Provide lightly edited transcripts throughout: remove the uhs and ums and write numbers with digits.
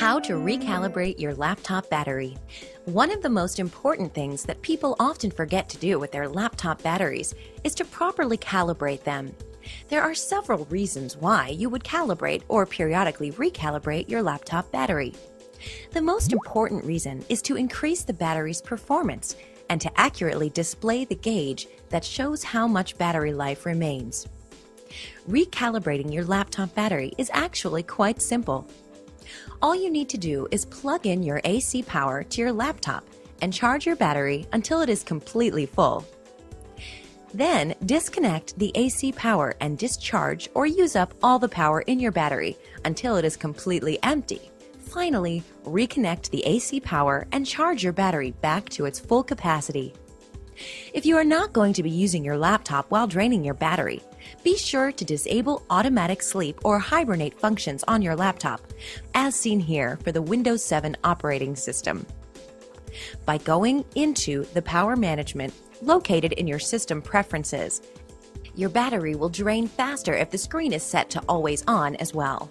How to recalibrate your laptop battery. One of the most important things that people often forget to do with their laptop batteries is to properly calibrate them. There are several reasons why you would calibrate or periodically recalibrate your laptop battery. The most important reason is to increase the battery's performance and to accurately display the gauge that shows how much battery life remains. Recalibrating your laptop battery is actually quite simple. All you need to do is plug in your AC power to your laptop and charge your battery until it is completely full. Then disconnect the AC power and discharge or use up all the power in your battery until it is completely empty. Finally, reconnect the AC power and charge your battery back to its full capacity. If you are not going to be using your laptop while draining your battery, be sure to disable automatic sleep or hibernate functions on your laptop, as seen here for the Windows 7 operating system. By going into the power management located in your system preferences, your battery will drain faster if the screen is set to always on as well.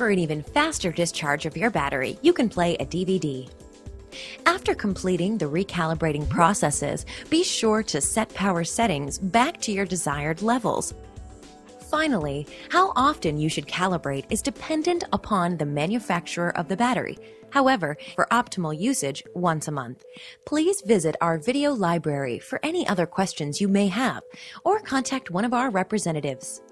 For an even faster discharge of your battery, you can play a DVD. After completing the recalibrating processes, be sure to set power settings back to your desired levels. Finally, how often you should calibrate is dependent upon the manufacturer of the battery. However, for optimal usage, once a month. Please visit our video library for any other questions you may have, or contact one of our representatives.